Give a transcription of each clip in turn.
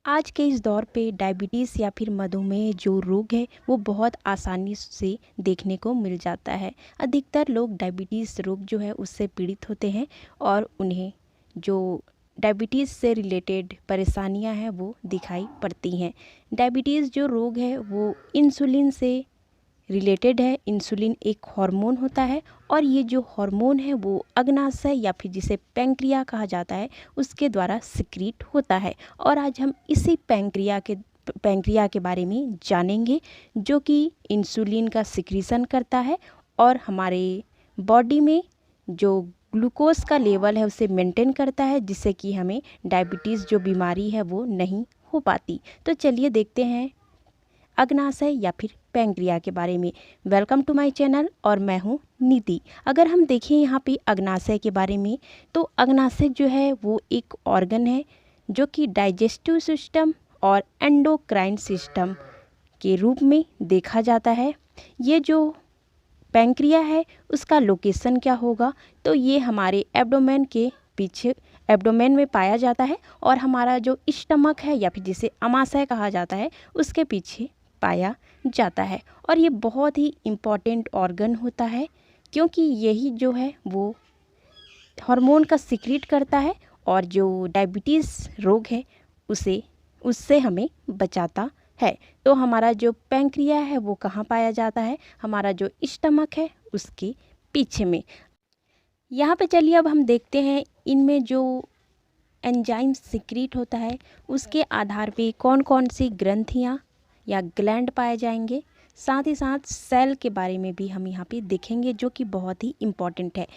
आज के इस दौर पे डायबिटीज़ या फिर मधुमेह जो रोग है वो बहुत आसानी से देखने को मिल जाता है। अधिकतर लोग डायबिटीज़ रोग जो है उससे पीड़ित होते हैं और उन्हें जो डायबिटीज़ से रिलेटेड परेशानियां हैं वो दिखाई पड़ती हैं। डायबिटीज़ जो रोग है वो इंसुलिन से रिलेटेड है। इंसुलिन एक हार्मोन होता है और ये जो हार्मोन है वो अग्नाशय या फिर जिसे पैंक्रिया कहा जाता है उसके द्वारा सिक्रीट होता है। और आज हम इसी पैंक्रिया के बारे में जानेंगे जो कि इंसुलिन का सिक्रीशन करता है और हमारे बॉडी में जो ग्लूकोज का लेवल है उसे मेंटेन करता है, जिससे कि हमें डायबिटीज़ जो बीमारी है वो नहीं हो पाती। तो चलिए देखते हैं अग्नाशय या फिर पैंक्रिया के बारे में। वेलकम टू माय चैनल और मैं हूँ नीति। अगर हम देखें यहाँ पे अग्नाशय के बारे में, तो अग्नाशय जो है वो एक ऑर्गन है जो कि डाइजेस्टिव सिस्टम और एंडोक्राइन सिस्टम के रूप में देखा जाता है। ये जो पैंक्रिया है उसका लोकेशन क्या होगा, तो ये हमारे एब्डोमेन के पीछे एब्डोमेन में पाया जाता है और हमारा जो स्टमक है या फिर जिसे अमाशय कहा जाता है उसके पीछे पाया जाता है। और ये बहुत ही इम्पॉर्टेंट ऑर्गन होता है क्योंकि यही जो है वो हार्मोन का सिक्रीट करता है और जो डायबिटीज़ रोग है उससे हमें बचाता है। तो हमारा जो पैंक्रिया है वो कहाँ पाया जाता है, हमारा जो स्टमक है उसके पीछे में। यहाँ पे चलिए अब हम देखते हैं इनमें जो एंजाइम सिक्रीट होता है उसके आधार पे कौन कौन सी ग्रंथियाँ या ग्लैंड पाए जाएंगे। साथ ही साथ सेल के बारे में भी हम यहाँ पे देखेंगे जो कि बहुत ही इम्पॉर्टेंट है।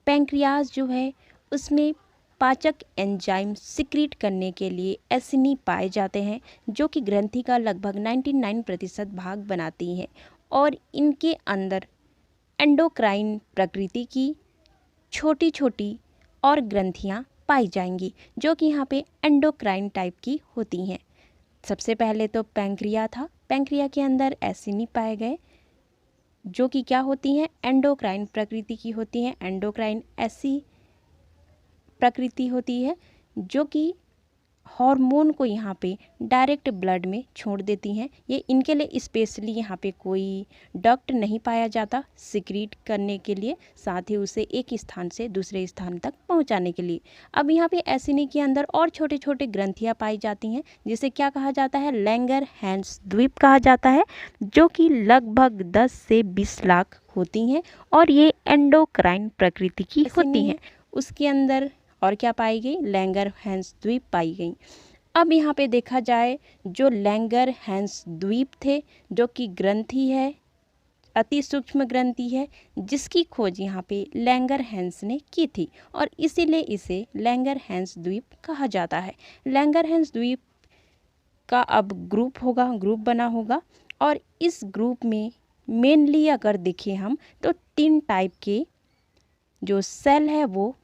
पैंक्रियाज जो है उसमें पाचक एंजाइम सिक्रीट करने के लिए एसिनी पाए जाते हैं जो कि ग्रंथि का लगभग 99% भाग बनाती हैं और इनके अंदर एंडोक्राइन प्रकृति की छोटी छोटी और ग्रंथियाँ पाई जाएंगी जो कि यहाँ पे एंडोक्राइन टाइप की होती हैं। सबसे पहले तो पैंक्रिया था, पैंक्रिया के अंदर एसिनी पाए गए जो कि क्या होती हैं, एंडोक्राइन प्रकृति की होती हैं। एंडोक्राइन ऐसी प्रकृति होती है जो कि हार्मोन को यहाँ पे डायरेक्ट ब्लड में छोड़ देती हैं। ये इनके लिए स्पेशली यहाँ पे कोई डक्ट नहीं पाया जाता सिक्रीट करने के लिए, साथ ही उसे एक स्थान से दूसरे स्थान तक पहुँचाने के लिए। अब यहाँ पे एसिनी के अंदर और छोटे छोटे ग्रंथियाँ पाई जाती हैं जिसे क्या कहा जाता है, लैंगरहैंस द्वीप कहा जाता है, जो कि लगभग 10 से 20 लाख होती हैं और ये एंडोक्राइन प्रकृति की होती हैं। उसके अंदर और क्या पाई गई, लैंगरहैंस द्वीप पाई गई। अब यहाँ पे देखा जाए जो लैंगरहैंस द्वीप थे जो कि ग्रंथि है, अति सूक्ष्म ग्रंथि है जिसकी खोज यहाँ पे लैंगरहैंस ने की थी और इसीलिए इसे लैंगरहैंस द्वीप कहा जाता है। लैंगरहैंस द्वीप का अब ग्रुप बना होगा और इस ग्रुप में मेनली अगर देखें हम तो 3 टाइप के जो सेल है वो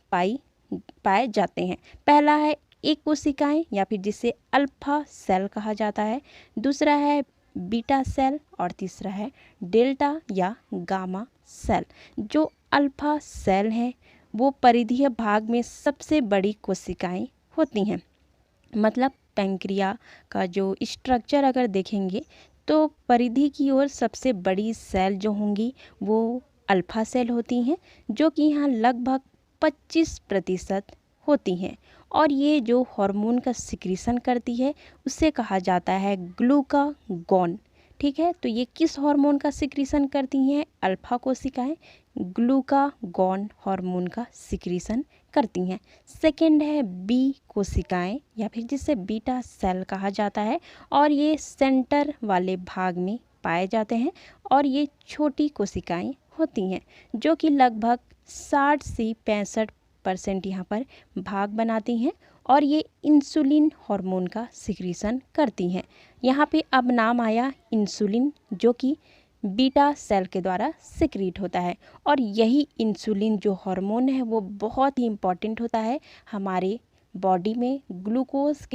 पाए जाते हैं। पहला है एक कोशिकाएं या फिर जिसे अल्फा सेल कहा जाता है, दूसरा है बीटा सेल और तीसरा है डेल्टा या गामा सेल। जो अल्फा सेल हैं वो परिधीय भाग में सबसे बड़ी कोशिकाएं होती हैं। मतलब पैंक्रिया का जो स्ट्रक्चर अगर देखेंगे तो परिधि की ओर सबसे बड़ी सेल जो होंगी वो अल्फा सेल होती हैं जो कि यहाँ लगभग 25% होती हैं और ये जो हार्मोन का सिक्रीशन करती है उसे कहा जाता है ग्लूकागॉन। ठीक है, तो ये किस हार्मोन का सिक्रीशन करती हैं, अल्फा कोशिकाएं ग्लूकागॉन हार्मोन का सिक्रीशन करती हैं। सेकेंड है बी कोशिकाएं या फिर जिसे बीटा सेल कहा जाता है और ये सेंटर वाले भाग में पाए जाते हैं और ये छोटी कोशिकाएं होती हैं जो कि लगभग 60 से 65% यहाँ पर भाग बनाती हैं और ये इंसुलिन हार्मोन का सिक्रीशन करती हैं। यहाँ पे अब नाम आया इंसुलिन जो कि बीटा सेल के द्वारा सिक्रीट होता है और यही इंसुलिन जो हार्मोन है वो बहुत ही इम्पॉर्टेंट होता है हमारे बॉडी में ग्लूकोज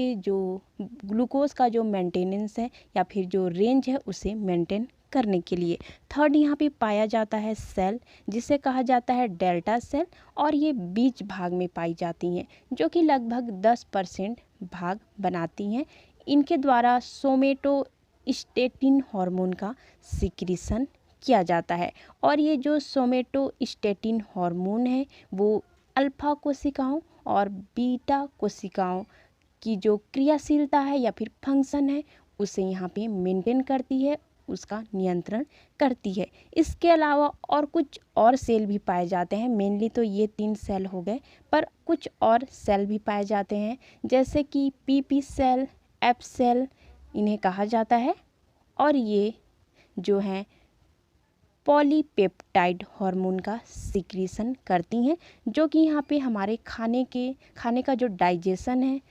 का जो मेंटेनेंस है या फिर जो रेंज है उसे मेंटेन करने के लिए। थर्ड यहाँ पे पाया जाता है सेल जिसे कहा जाता है डेल्टा सेल और ये बीच भाग में पाई जाती हैं जो कि लगभग 10% भाग बनाती हैं। इनके द्वारा सोमेटोस्टेटिन हार्मोन का सिक्रीशन किया जाता है। और ये जो सोमेटोस्टेटिन हार्मोन है वो अल्फा कोशिकाओं और बीटा कोशिकाओं की जो क्रियाशीलता है या फिर फंक्शन है उसे यहाँ पे मेंटेन करती है, उसका नियंत्रण करती है। इसके अलावा और कुछ और सेल भी पाए जाते हैं। मेनली तो ये 3 सेल हो गए, पर कुछ और सेल भी पाए जाते हैं जैसे कि पीपी सेल, एफ सेल इन्हें कहा जाता है। और ये जो हैं पॉलीपेप्टाइड हार्मोन का सिक्रीशन करती हैं, जो कि यहाँ पे हमारे खाने का जो डाइजेशन है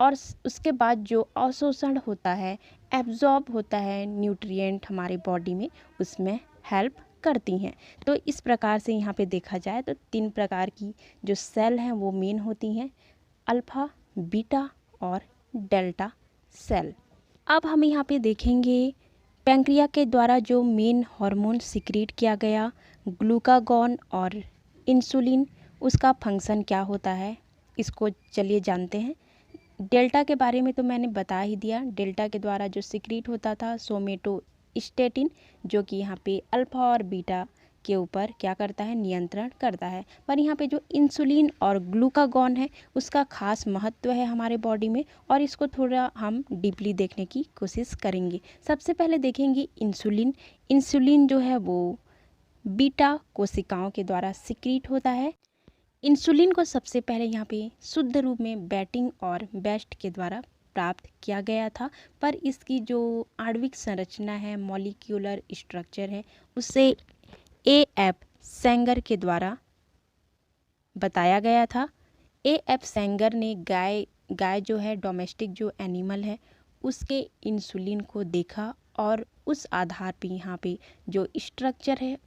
और उसके बाद जो अवशोषण होता है, एब्जॉर्ब होता है न्यूट्रिएंट हमारे बॉडी में, उसमें हेल्प करती हैं। तो इस प्रकार से यहाँ पे देखा जाए तो 3 प्रकार की जो सेल हैं वो मेन होती हैं, अल्फा, बीटा और डेल्टा सेल। अब हम यहाँ पे देखेंगे पैंक्रिया के द्वारा जो मेन हार्मोन सिक्रीट किया गया, ग्लूकागॉन और इंसुलिन, उसका फंक्शन क्या होता है, इसको चलिए जानते हैं। डेल्टा के बारे में तो मैंने बता ही दिया। डेल्टा के द्वारा जो सिक्रीट होता था सोमेटोस्टेटिन, जो कि यहाँ पे अल्फा और बीटा के ऊपर क्या करता है, नियंत्रण करता है। पर यहाँ पे जो इंसुलिन और ग्लूकागॉन है उसका खास महत्व है हमारे बॉडी में, और इसको थोड़ा हम डीपली देखने की कोशिश करेंगे। सबसे पहले देखेंगे इंसुलिन। इंसुलिन जो है वो बीटा कोशिकाओं के द्वारा सिक्रीट होता है। इंसुलिन को सबसे पहले यहाँ पे शुद्ध रूप में बैटिंग और बेस्ट के द्वारा प्राप्त किया गया था, पर इसकी जो आणविक संरचना है, मॉलिक्यूलर स्ट्रक्चर है, उसे एफ सेंगर के द्वारा बताया गया था। एफ सेंगर ने गाय जो है, डोमेस्टिक जो एनिमल है, उसके इंसुलिन को देखा और उस आधार पे यहाँ पे जो स्ट्रक्चर है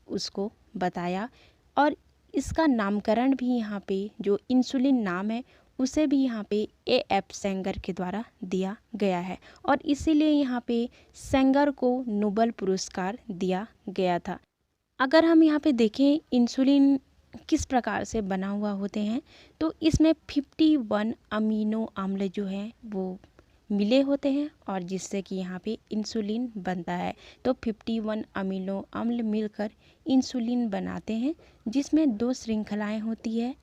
उसको बताया, और इसका नामकरण भी यहाँ पे जो इंसुलिन नाम है उसे भी यहाँ पे एफ सेंगर के द्वारा दिया गया है, और इसीलिए यहाँ पे सेंगर को नोबेल पुरस्कार दिया गया था। अगर हम यहाँ पे देखें इंसुलिन किस प्रकार से बना हुआ होते हैं, तो इसमें 51 अमीनो अम्ल जो हैं वो मिले होते हैं, और जिससे कि यहाँ पे इंसुलिन बनता है। तो 51 अमीनो अम्ल मिलकर इंसुलिन बनाते हैं, जिसमें 2 श्रृंखलाएं होती है।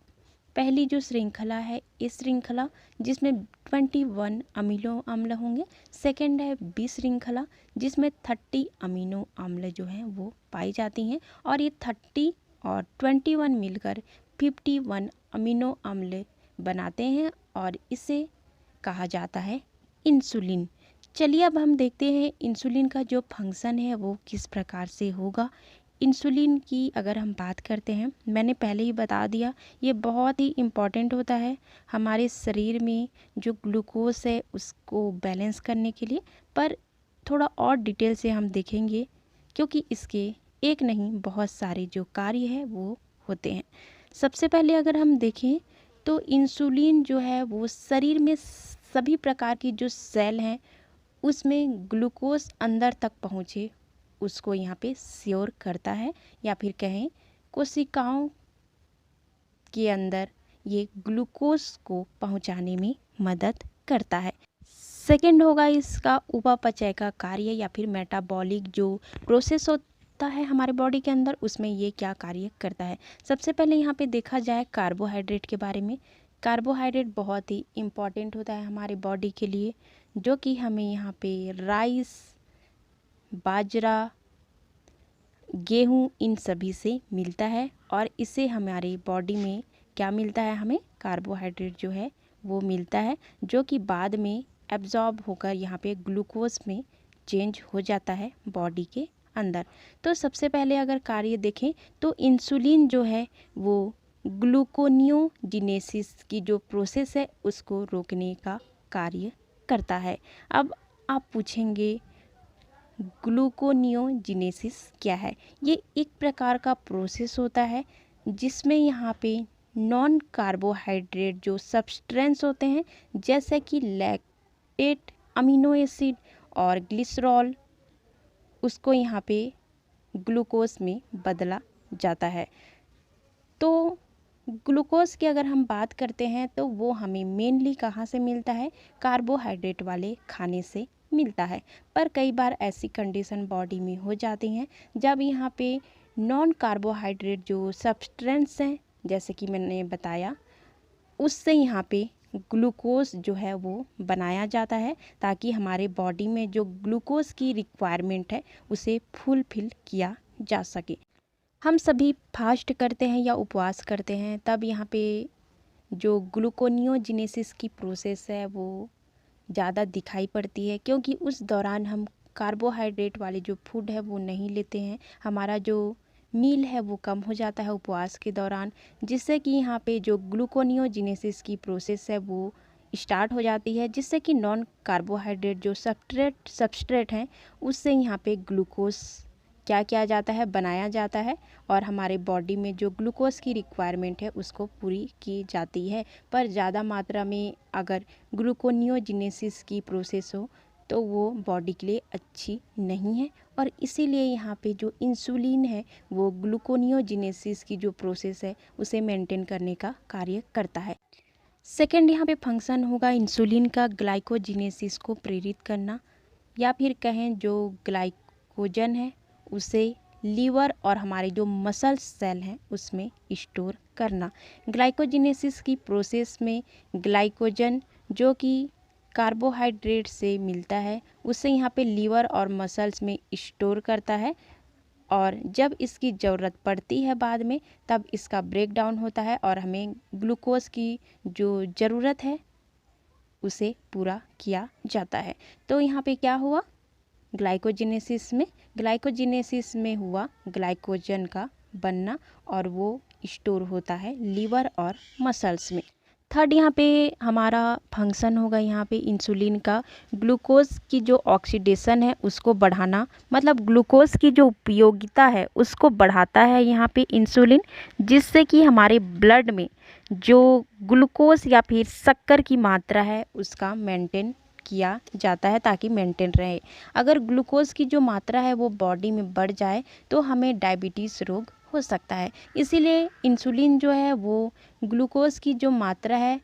पहली जो श्रृंखला है ए श्रृंखला, जिसमें 21 अमीनो अम्ल होंगे। सेकंड है बी श्रृंखला, जिसमें 30 अमीनो अम्ल जो हैं वो पाई जाती हैं, और ये 30 और 21 मिलकर 51 अमीनो अम्ल बनाते हैं, और इसे कहा जाता है इंसुलिन। चलिए अब हम देखते हैं इंसुलिन का जो फंक्शन है वो किस प्रकार से होगा। इंसुलिन की अगर हम बात करते हैं, मैंने पहले ही बता दिया, ये बहुत ही इम्पॉर्टेंट होता है हमारे शरीर में जो ग्लूकोज है उसको बैलेंस करने के लिए। पर थोड़ा और डिटेल से हम देखेंगे, क्योंकि इसके एक नहीं बहुत सारे जो कार्य है वो होते हैं। सबसे पहले अगर हम देखें तो इंसुलिन जो है वो शरीर में सभी प्रकार की जो सेल हैं उसमें ग्लूकोज अंदर तक पहुँचे उसको यहाँ पे श्योर करता है, या फिर कहें कोशिकाओं के अंदर ये ग्लूकोज को पहुँचाने में मदद करता है। सेकंड होगा इसका उपापचय का कार्य, या फिर मेटाबॉलिक जो प्रोसेस होता है हमारे बॉडी के अंदर, उसमें ये क्या कार्य करता है। सबसे पहले यहाँ पे देखा जाए कार्बोहाइड्रेट के बारे में। कार्बोहाइड्रेट बहुत ही इम्पॉर्टेंट होता है हमारे बॉडी के लिए, जो कि हमें यहाँ पे राइस, बाजरा, गेहूँ इन सभी से मिलता है, और इससे हमारी बॉडी में क्या मिलता है, हमें कार्बोहाइड्रेट जो है वो मिलता है, जो कि बाद में एब्जॉर्ब होकर यहाँ पे ग्लूकोज में चेंज हो जाता है बॉडी के अंदर। तो सबसे पहले अगर कार्य देखें तो इंसुलिन जो है वो ग्लूकोनियोजिनेसिस की जो प्रोसेस है उसको रोकने का कार्य करता है। अब आप पूछेंगे ग्लूकोनियोजिनेसिस क्या है। ये एक प्रकार का प्रोसेस होता है जिसमें यहाँ पे नॉन कार्बोहाइड्रेट जो सब्सटेंस होते हैं, जैसे कि लैक्टेट, अमीनो एसिड और ग्लिसरॉल, उसको यहाँ पे ग्लूकोज में बदला जाता है। तो ग्लूकोज की अगर हम बात करते हैं तो वो हमें मेनली कहाँ से मिलता है, कार्बोहाइड्रेट वाले खाने से मिलता है। पर कई बार ऐसी कंडीशन बॉडी में हो जाती हैं जब यहाँ पे नॉन कार्बोहाइड्रेट जो सब्सटेंस हैं, जैसे कि मैंने बताया, उससे यहाँ पे ग्लूकोज जो है वो बनाया जाता है ताकि हमारे बॉडी में जो ग्लूकोज की रिक्वायरमेंट है उसे फुलफिल किया जा सके। हम सभी फास्ट करते हैं या उपवास करते हैं, तब यहाँ पे जो ग्लूकोनियोजिनेसिस की प्रोसेस है वो ज़्यादा दिखाई पड़ती है, क्योंकि उस दौरान हम कार्बोहाइड्रेट वाले जो फूड है वो नहीं लेते हैं। हमारा जो मील है वो कम हो जाता है उपवास के दौरान, जिससे कि यहाँ पे जो ग्लूकोनियोजिनेसिस की प्रोसेस है वो स्टार्ट हो जाती है, जिससे कि नॉन कार्बोहाइड्रेट जो सबस्ट्रेट हैं उससे यहाँ पे ग्लूकोज क्या किया जाता है, बनाया जाता है और हमारे बॉडी में जो ग्लूकोज की रिक्वायरमेंट है उसको पूरी की जाती है। पर ज़्यादा मात्रा में अगर ग्लूकोनियोजिनेसिस की प्रोसेस हो तो वो बॉडी के लिए अच्छी नहीं है, और इसीलिए यहाँ पे जो इंसुलिन है वो ग्लूकोनियोजिनेसिस की जो प्रोसेस है उसे मेंटेन करने का कार्य करता है। सेकेंड यहाँ पे फंक्शन होगा इंसुलिन का ग्लाइकोजिनेसिस को प्रेरित करना, या फिर कहें जो ग्लाइकोजन है उसे लीवर और हमारे जो मसल सेल हैं उसमें स्टोर करना। ग्लाइकोजिनेसिस की प्रोसेस में ग्लाइकोजन जो कि कार्बोहाइड्रेट से मिलता है उसे यहाँ पे लीवर और मसल्स में स्टोर करता है, और जब इसकी ज़रूरत पड़ती है बाद में तब इसका ब्रेक डाउन होता है और हमें ग्लूकोज की जो ज़रूरत है उसे पूरा किया जाता है। तो यहाँ पे क्या हुआ, ग्लाइकोजिनेसिस में हुआ ग्लाइकोजन का बनना और वो स्टोर होता है लीवर और मसल्स में। थर्ड यहाँ पे हमारा फंक्शन होगा यहाँ पे इंसुलिन का ग्लूकोज की जो ऑक्सीडेशन है उसको बढ़ाना, मतलब ग्लूकोज की जो उपयोगिता है उसको बढ़ाता है यहाँ पे इंसुलिन, जिससे कि हमारे ब्लड में जो ग्लूकोज या फिर शक्कर की मात्रा है उसका मेंटेन किया जाता है ताकि मेंटेन रहे। अगर ग्लूकोज की जो मात्रा है वो बॉडी में बढ़ जाए तो हमें डायबिटीज़ रोग हो सकता है। इसीलिए इंसुलिन जो है वो ग्लूकोज की जो मात्रा है,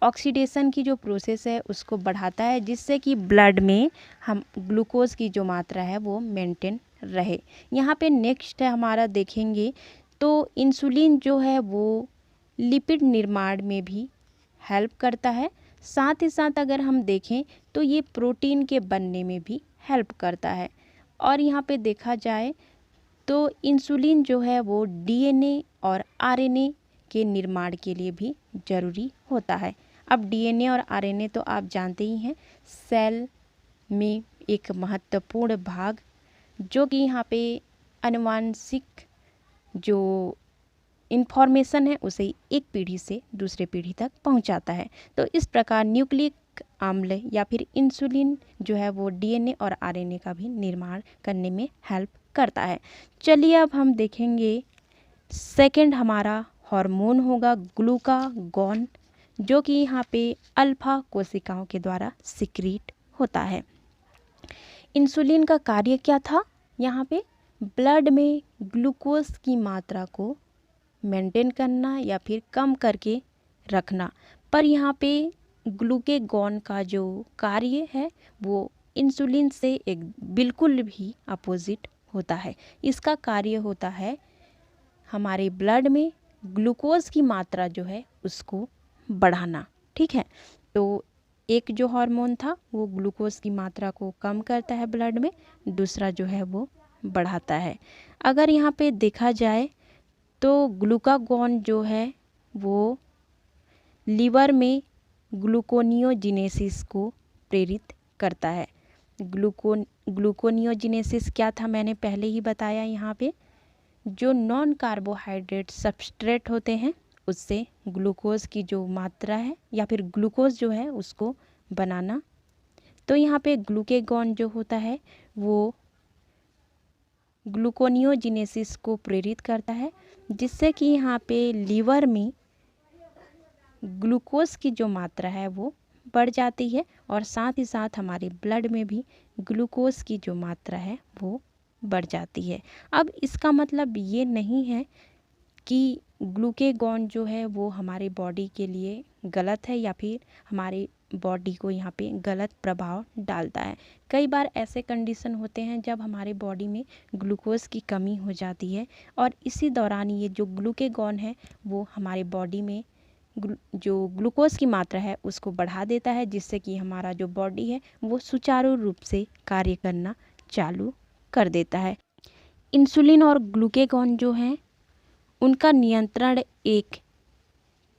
ऑक्सीडेशन की जो प्रोसेस है उसको बढ़ाता है, जिससे कि ब्लड में हम ग्लूकोज की जो मात्रा है वो मेंटेन रहे। यहाँ पे नेक्स्ट है हमारा देखेंगे तो इंसुलिन जो है वो लिपिड निर्माण में भी हेल्प करता है, साथ ही साथ अगर हम देखें तो ये प्रोटीन के बनने में भी हेल्प करता है। और यहाँ पे देखा जाए तो इंसुलिन जो है वो डीएनए और आरएनए के निर्माण के लिए भी ज़रूरी होता है। अब डीएनए और आरएनए तो आप जानते ही हैं, सेल में एक महत्वपूर्ण भाग जो कि यहाँ पे आनुवांशिक जो इन्फॉर्मेशन है उसे एक पीढ़ी से दूसरे पीढ़ी तक पहुंचाता है। तो इस प्रकार न्यूक्लिक अम्ल या फिर इंसुलिन जो है वो डीएनए और आरएनए का भी निर्माण करने में हेल्प करता है। चलिए अब हम देखेंगे सेकंड हमारा हार्मोन होगा ग्लूकागॉन, जो कि यहाँ पे अल्फा कोशिकाओं के द्वारा सिक्रीट होता है। इंसुलिन का कार्य क्या था, यहाँ पे ब्लड में ग्लूकोज की मात्रा को मेंटेन करना या फिर कम करके रखना। पर यहाँ पे ग्लूकागॉन का जो कार्य है वो इंसुलिन से एक बिल्कुल भी अपोजिट होता है। इसका कार्य होता है हमारे ब्लड में ग्लूकोज की मात्रा जो है उसको बढ़ाना। ठीक है, तो एक जो हार्मोन था वो ग्लूकोज की मात्रा को कम करता है ब्लड में, दूसरा जो है वो बढ़ाता है। अगर यहाँ पे देखा जाए तो ग्लूकागॉन जो है वो लीवर में ग्लूकोनियोजिनेसिस को प्रेरित करता है। ग्लूकोनियोजिनेसिस क्या था मैंने पहले ही बताया, यहाँ पे जो नॉन कार्बोहाइड्रेट सबस्ट्रेट होते हैं उससे ग्लूकोज की जो मात्रा है या फिर ग्लूकोज जो है उसको बनाना। तो यहाँ पे ग्लूकागॉन जो होता है वो ग्लूकोनियोजिनेसिस को प्रेरित करता है, जिससे कि यहाँ पे लीवर में ग्लूकोज की जो मात्रा है वो बढ़ जाती है और साथ ही साथ हमारे ब्लड में भी ग्लूकोज की जो मात्रा है वो बढ़ जाती है। अब इसका मतलब ये नहीं है कि ग्लूकेगॉन जो है वो हमारे बॉडी के लिए गलत है या फिर हमारे बॉडी को यहाँ पे गलत प्रभाव डालता है। कई बार ऐसे कंडीशन होते हैं जब हमारे बॉडी में ग्लूकोज की कमी हो जाती है और इसी दौरान ये जो ग्लूकेगॉन है वो हमारे बॉडी में जो ग्लूकोज की मात्रा है उसको बढ़ा देता है, जिससे कि हमारा जो बॉडी है वो सुचारू रूप से कार्य करना चालू कर देता है। इंसुलिन और ग्लूकेगॉन जो हैं उनका नियंत्रण एक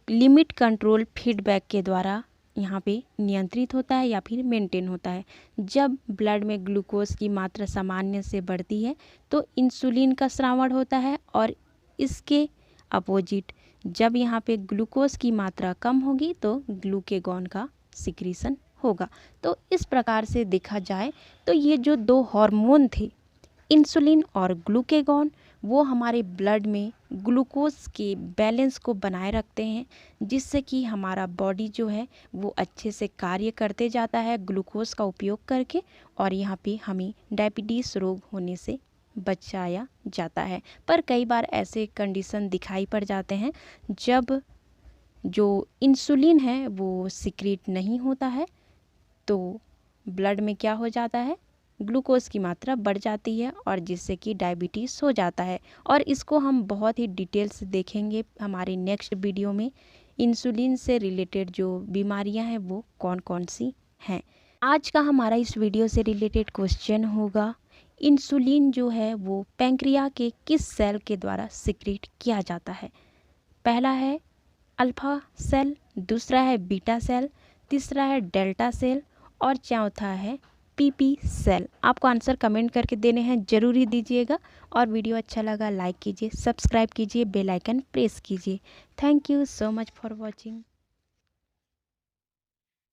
लिमिट कंट्रोल फीडबैक के द्वारा यहाँ पे नियंत्रित होता है या फिर मेंटेन होता है। जब ब्लड में ग्लूकोज की मात्रा सामान्य से बढ़ती है तो इंसुलिन का स्रावण होता है और इसके अपोजिट जब यहाँ पे ग्लूकोज की मात्रा कम होगी तो ग्लूकेगॉन का सिक्रीशन होगा। तो इस प्रकार से देखा जाए तो ये जो दो हार्मोन थे इंसुलिन और ग्लूकेगॉन वो हमारे ब्लड में ग्लूकोज के बैलेंस को बनाए रखते हैं, जिससे कि हमारा बॉडी जो है वो अच्छे से कार्य करते जाता है ग्लूकोज का उपयोग करके और यहाँ पे हमें डायबिटीज़ रोग होने से बचाया जाता है। पर कई बार ऐसे कंडीशन दिखाई पड़ जाते हैं जब जो इंसुलिन है वो सिक्रीट नहीं होता है तो ब्लड में क्या हो जाता है, ग्लूकोज की मात्रा बढ़ जाती है और जिससे कि डायबिटीज़ हो जाता है। और इसको हम बहुत ही डिटेल से देखेंगे हमारे नेक्स्ट वीडियो में। इंसुलिन से रिलेटेड जो बीमारियां हैं वो कौन कौन सी हैं। आज का हमारा इस वीडियो से रिलेटेड क्वेश्चन होगा, इंसुलिन जो है वो पैंक्रिया के किस सेल के द्वारा सिक्रीट किया जाता है। पहला है अल्फा सेल, दूसरा है बीटा सेल, तीसरा है डेल्टा सेल और चौथा है पीपी सेल। आपको आंसर कमेंट करके देने हैं, ज़रूरी दीजिएगा। और वीडियो अच्छा लगा लाइक कीजिए, सब्सक्राइब कीजिए, बेल आइकन प्रेस कीजिए। Thank you so much for watching.